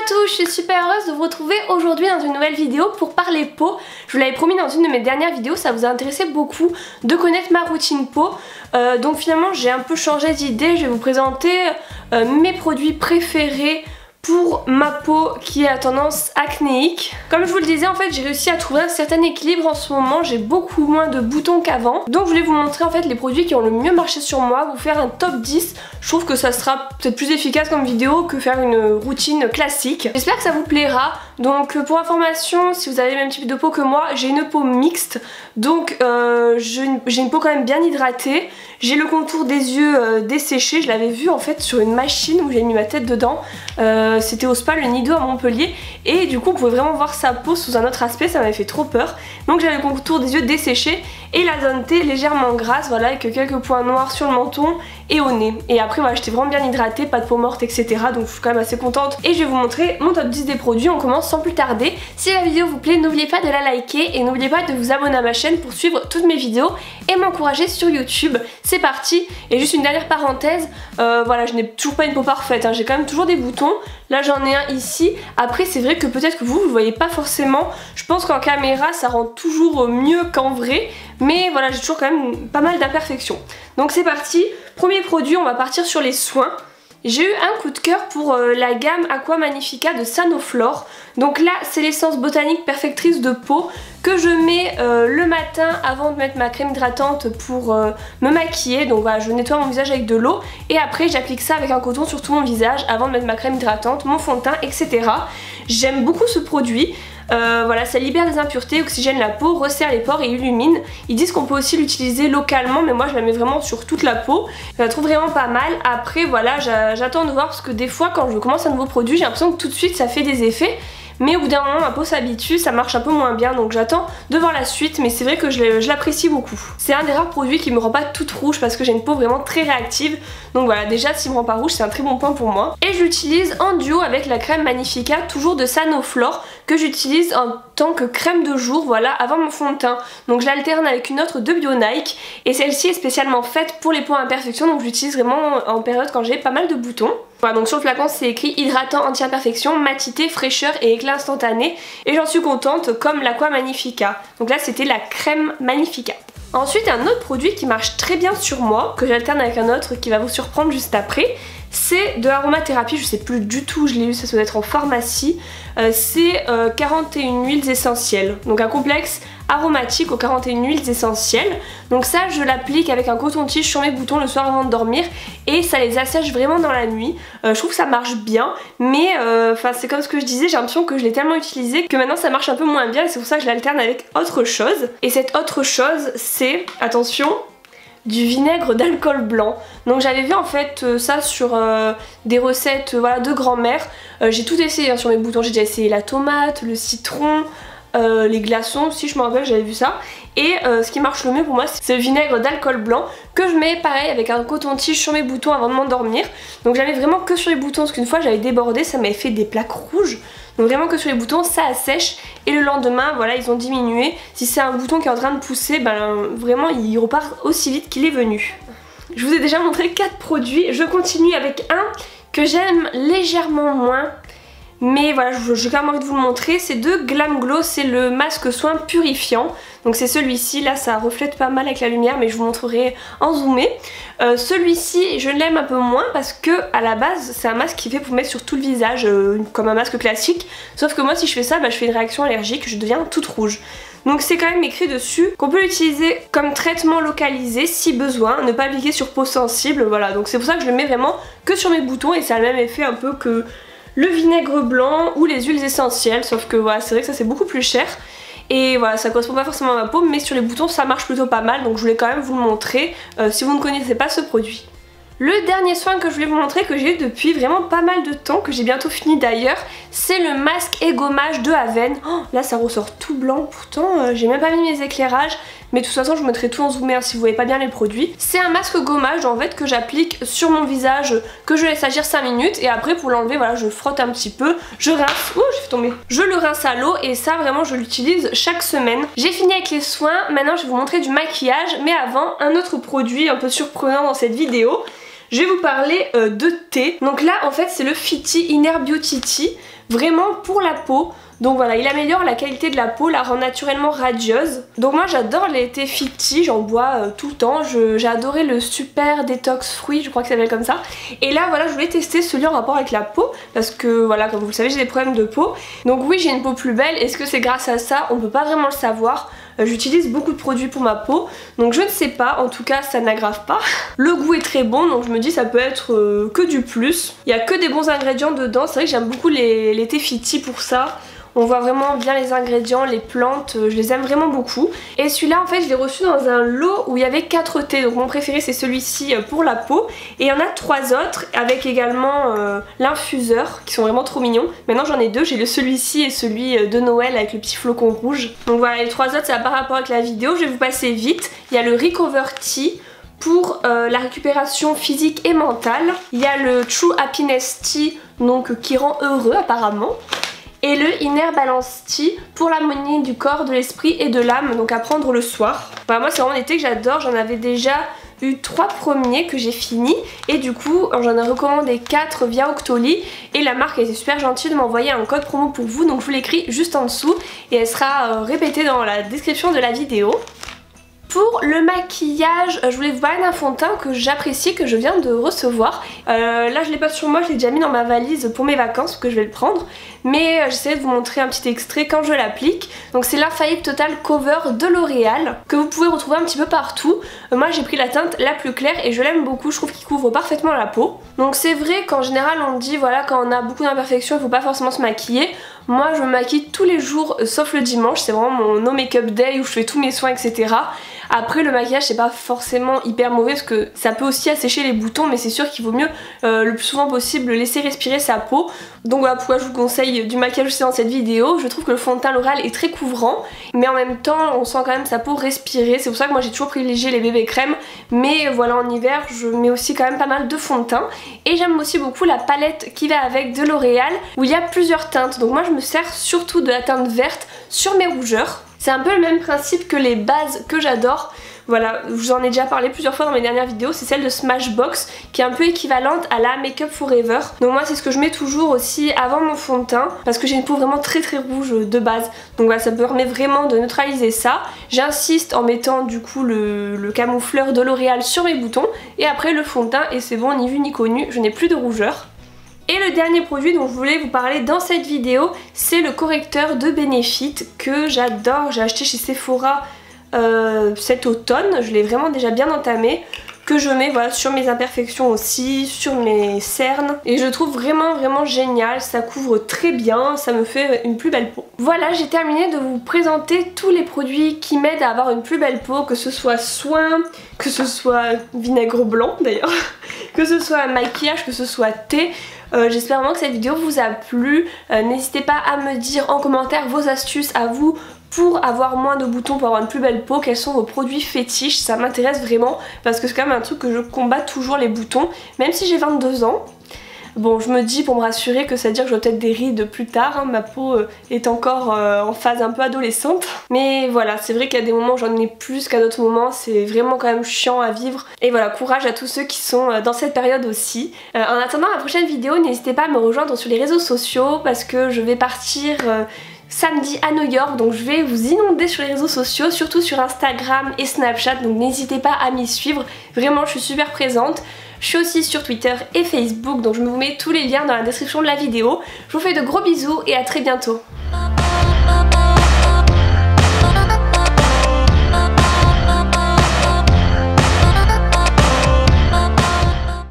tous, je suis super heureuse de vous retrouver aujourd'hui dans une nouvelle vidéo pour parler peau. Je vous l'avais promis dans une de mes dernières vidéos, ça vous a intéressé beaucoup de connaître ma routine peau. Donc finalement j'ai un peu changé d'idée, je vais vous présenter mes produits préférés pour ma peau qui est à tendance acnéique. Comme je vous le disais, en fait j'ai réussi à trouver un certain équilibre en ce moment, j'ai beaucoup moins de boutons qu'avant. Donc je voulais vous montrer en fait les produits qui ont le mieux marché sur moi, vous faire un top 10. Je trouve que ça sera peut-être plus efficace comme vidéo que faire une routine classique. J'espère que ça vous plaira. Donc pour information, si vous avez le même type de peau que moi, j'ai une peau mixte. Donc j'ai une peau quand même bien hydratée. J'ai le contour des yeux desséché, je l'avais vu en fait sur une machine où j'ai mis ma tête dedans. C'était au spa le Nido à Montpellier et du coup on pouvait vraiment voir sa peau sous un autre aspect, ça m'avait fait trop peur. Donc j'avais le contour des yeux desséché et la zone T légèrement grasse, voilà, avec quelques points noirs sur le menton et au nez. Et après voilà, j'étais vraiment bien hydratée, pas de peau morte, etc. Donc je suis quand même assez contente et je vais vous montrer mon top 10 des produits. On commence sans plus tarder. Si la vidéo vous plaît, n'oubliez pas de la liker et n'oubliez pas de vous abonner à ma chaîne pour suivre toutes mes vidéos et m'encourager sur YouTube. C'est parti. Et juste une dernière parenthèse, voilà, je n'ai toujours pas une peau parfaite, hein. J'ai quand même toujours des boutons. Là j'en ai un ici. Après c'est vrai que peut-être que vous le voyez pas forcément. Je pense qu'en caméra ça rend toujours mieux qu'en vrai. Mais voilà, j'ai toujours quand même pas mal d'imperfections. Donc c'est parti. Premier produit, on va partir sur les soins. J'ai eu un coup de cœur pour la gamme Aqua Magnifica de Sanoflore. Donc là c'est l'essence botanique perfectrice de peau que je mets le matin avant de mettre ma crème hydratante pour me maquiller. Donc voilà, je nettoie mon visage avec de l'eau et après j'applique ça avec un coton sur tout mon visage avant de mettre ma crème hydratante, mon fond de teint, etc. J'aime beaucoup ce produit. Voilà, ça libère des impuretés, oxygène la peau, resserre les pores et illumine. Ils disent qu'on peut aussi l'utiliser localement, mais moi je la mets vraiment sur toute la peau. Je la trouve vraiment pas mal. Après voilà, j'attends de voir parce que des fois quand je commence un nouveau produit, j'ai l'impression que tout de suite ça fait des effets. Mais au bout d'un moment ma peau s'habitue, ça marche un peu moins bien, donc j'attends de voir la suite, mais c'est vrai que je l'apprécie beaucoup. C'est un des rares produits qui me rend pas toute rouge parce que j'ai une peau vraiment très réactive. Donc voilà, déjà s'il me rend pas rouge c'est un très bon point pour moi. Et je l'utilise en duo avec la crème Magnifica, toujours de Sanoflore, que j'utilise en tant que crème de jour, voilà, avant mon fond de teint. Donc je l'alterne avec une autre de Bionike et celle-ci est spécialement faite pour les peaux à imperfection, donc je l'utilise vraiment en période quand j'ai pas mal de boutons. Voilà, donc sur le flacon c'est écrit hydratant anti-imperfection, matité, fraîcheur et éclat instantané et j'en suis contente comme l'Aqua Magnifica. Donc là c'était la crème Magnifica. Ensuite un autre produit qui marche très bien sur moi, que j'alterne avec un autre qui va vous surprendre juste après, c'est de l'aromathérapie, je sais plus du tout, je l'ai eu, ça doit être en pharmacie. C'est 41 huiles essentielles, donc un complexe aromatique aux 41 huiles essentielles. Donc ça je l'applique avec un coton-tige sur mes boutons le soir avant de dormir et ça les assèche vraiment dans la nuit. Je trouve que ça marche bien, mais c'est comme ce que je disais, j'ai l'impression que je l'ai tellement utilisé que maintenant ça marche un peu moins bien et c'est pour ça que je l'alterne avec autre chose. Et cette autre chose c'est, attention, du vinaigre d'alcool blanc. Donc j'avais vu en fait ça sur des recettes voilà, de grand-mère. J'ai tout essayé hein, sur mes boutons, j'ai déjà essayé la tomate, le citron, les glaçons aussi, je me rappelle, j'avais vu ça. Et ce qui marche le mieux pour moi c'est le vinaigre d'alcool blanc que je mets pareil avec un coton-tige sur mes boutons avant de m'endormir. Donc j'avais vraiment que sur les boutons parce qu'une fois j'avais débordé, ça m'avait fait des plaques rouges. Donc vraiment que sur les boutons ça assèche et le lendemain voilà ils ont diminué. Si c'est un bouton qui est en train de pousser, ben vraiment il repart aussi vite qu'il est venu. Je vous ai déjà montré 4 produits, je continue avec un que j'aime légèrement moins. Mais voilà, j'ai quand même envie de vous le montrer, c'est de Glam Glow, c'est le masque soin purifiant. Donc c'est celui-ci, là ça reflète pas mal avec la lumière mais je vous montrerai en zoomé. Celui-ci je l'aime un peu moins parce que à la base c'est un masque qui est fait pour mettre sur tout le visage comme un masque classique. Sauf que moi si je fais ça, je fais une réaction allergique, je deviens toute rouge. Donc c'est quand même écrit dessus qu'on peut l'utiliser comme traitement localisé si besoin, ne pas appliquer sur peau sensible, voilà. Donc c'est pour ça que je le mets vraiment que sur mes boutons et ça a le même effet un peu que le vinaigre blanc ou les huiles essentielles, sauf que voilà, c'est vrai que ça c'est beaucoup plus cher. Et voilà, ça correspond pas forcément à ma peau, mais sur les boutons ça marche plutôt pas mal, donc je voulais quand même vous le montrer si vous ne connaissez pas ce produit. Le dernier soin que je voulais vous montrer, que j'ai eu depuis vraiment pas mal de temps, que j'ai bientôt fini d'ailleurs, c'est le masque égommage de Aven. Oh, là ça ressort tout blanc, pourtant j'ai même pas mis mes éclairages, mais de toute façon je vous mettrai tout en zoomé hein, si vous voyez pas bien les produits. C'est un masque gommage en fait que j'applique sur mon visage, que je laisse agir 5 minutes et après pour l'enlever voilà je frotte un petit peu, je rince, ouh j'ai fait tomber, je le rince à l'eau et ça vraiment je l'utilise chaque semaine. J'ai fini avec les soins, maintenant je vais vous montrer du maquillage, mais avant un autre produit un peu surprenant dans cette vidéo. je vais vous parler de thé. Donc là en fait c'est le Fiti Inner Beauty Tea, vraiment pour la peau. Donc voilà, il améliore la qualité de la peau, la rend naturellement radieuse. Donc moi j'adore les thés Fiti, j'en bois tout le temps. J'ai adoré le Super Détox Fruit, je crois que ça s'appelle comme ça. Et là voilà, je voulais tester celui en rapport avec la peau, parce que voilà, comme vous le savez, j'ai des problèmes de peau. Donc oui, j'ai une peau plus belle. Est-ce que c'est grâce à ça? On peut pas vraiment le savoir. J'utilise beaucoup de produits pour ma peau, donc je ne sais pas, en tout cas ça n'aggrave pas. Le goût est très bon, donc je me dis ça peut être que du plus. Il n'y a que des bons ingrédients dedans, c'est vrai que j'aime beaucoup les thés Fiti pour ça. On voit vraiment bien les ingrédients, les plantes, je les aime vraiment beaucoup. Et celui-là en fait je l'ai reçu dans un lot où il y avait 4 thés, donc mon préféré c'est celui-ci pour la peau. Et il y en a 3 autres avec également l'infuseur qui sont vraiment trop mignons. Maintenant j'en ai 2, j'ai celui-ci et celui de Noël avec le petit flocon rouge. Donc voilà, les 3 autres ça n'a pas rapport avec la vidéo, je vais vous passer vite. Il y a le Recover Tea pour la récupération physique et mentale. Il y a le True Happiness Tea donc qui rend heureux apparemment. Et le Inner Balance Tea pour l'harmonie du corps, de l'esprit et de l'âme, donc à prendre le soir. Voilà, moi c'est vraiment l'été que j'adore, j'en avais déjà eu 3 premiers que j'ai fini et du coup j'en ai recommandé 4 via Octoly et la marque a été super gentille de m'envoyer un code promo pour vous, donc je vous l'écris juste en dessous et elle sera répétée dans la description de la vidéo. Pour le maquillage, je voulais vous parler d'un fond de teint que j'apprécie, que je viens de recevoir. Là je l'ai pas sur moi, je l'ai déjà mis dans ma valise pour mes vacances, parce que je vais le prendre. Mais j'essaie de vous montrer un petit extrait quand je l'applique. Donc c'est l'Infaillible Total Cover de L'Oréal, que vous pouvez retrouver un petit peu partout. Moi j'ai pris la teinte la plus claire et je l'aime beaucoup, je trouve qu'il couvre parfaitement la peau. Donc c'est vrai qu'en général on dit voilà, quand on a beaucoup d'imperfections il faut pas forcément se maquiller. Moi je me maquille tous les jours sauf le dimanche, c'est vraiment mon no make-up day où je fais tous mes soins etc. Après le maquillage c'est pas forcément hyper mauvais parce que ça peut aussi assécher les boutons, mais c'est sûr qu'il vaut mieux le plus souvent possible laisser respirer sa peau. Donc voilà pourquoi je vous conseille du maquillage aussi dans cette vidéo. Je trouve que le fond de teint L'Oréal est très couvrant, mais en même temps on sent quand même sa peau respirer. C'est pour ça que moi j'ai toujours privilégié les bébés crèmes, mais voilà en hiver je mets aussi quand même pas mal de fond de teint. Et j'aime aussi beaucoup la palette qui va avec de L'Oréal où il y a plusieurs teintes. Donc moi je me sers surtout de la teinte verte sur mes rougeurs. C'est un peu le même principe que les bases que j'adore. Voilà, je vous en ai déjà parlé plusieurs fois dans mes dernières vidéos, c'est celle de Smashbox qui est un peu équivalente à la Make Up Forever. Donc moi c'est ce que je mets toujours aussi avant mon fond de teint parce que j'ai une peau vraiment très rouge de base. Donc voilà, ça permet vraiment de neutraliser ça. J'insiste en mettant du coup le camoufleur de L'Oréal sur mes boutons et après le fond de teint et c'est bon, ni vu ni connu, je n'ai plus de rougeur. Et le dernier produit dont je voulais vous parler dans cette vidéo, c'est le correcteur de Benefit que j'adore. J'ai acheté chez Sephora cet automne, je l'ai vraiment déjà bien entamé, que je mets voilà, sur mes imperfections aussi, sur mes cernes. Et je trouve vraiment génial, ça couvre très bien, ça me fait une plus belle peau. Voilà, j'ai terminé de vous présenter tous les produits qui m'aident à avoir une plus belle peau, que ce soit soin, que ce soit vinaigre blanc d'ailleurs, que ce soit maquillage, que ce soit thé. J'espère vraiment que cette vidéo vous a plu. N'hésitez pas à me dire en commentaire vos astuces à vous pour avoir moins de boutons, pour avoir une plus belle peau. Quels sont vos produits fétiches? Ça m'intéresse vraiment parce que c'est quand même un truc que je combats toujours, les boutons, même si j'ai 22 ans. Bon, je me dis pour me rassurer que ça veut dire que j'aurai peut-être des rides plus tard, hein. Ma peau est encore en phase un peu adolescente. Mais voilà, c'est vrai qu'il y a des moments où j'en ai plus qu'à d'autres moments, c'est vraiment quand même chiant à vivre. Et voilà, courage à tous ceux qui sont dans cette période aussi. En attendant la prochaine vidéo, n'hésitez pas à me rejoindre sur les réseaux sociaux parce que je vais partir samedi à New York, donc je vais vous inonder sur les réseaux sociaux, surtout sur Instagram et Snapchat, donc n'hésitez pas à m'y suivre, vraiment je suis super présente. Je suis aussi sur Twitter et Facebook, donc je vous mets tous les liens dans la description de la vidéo. Je vous fais de gros bisous et à très bientôt.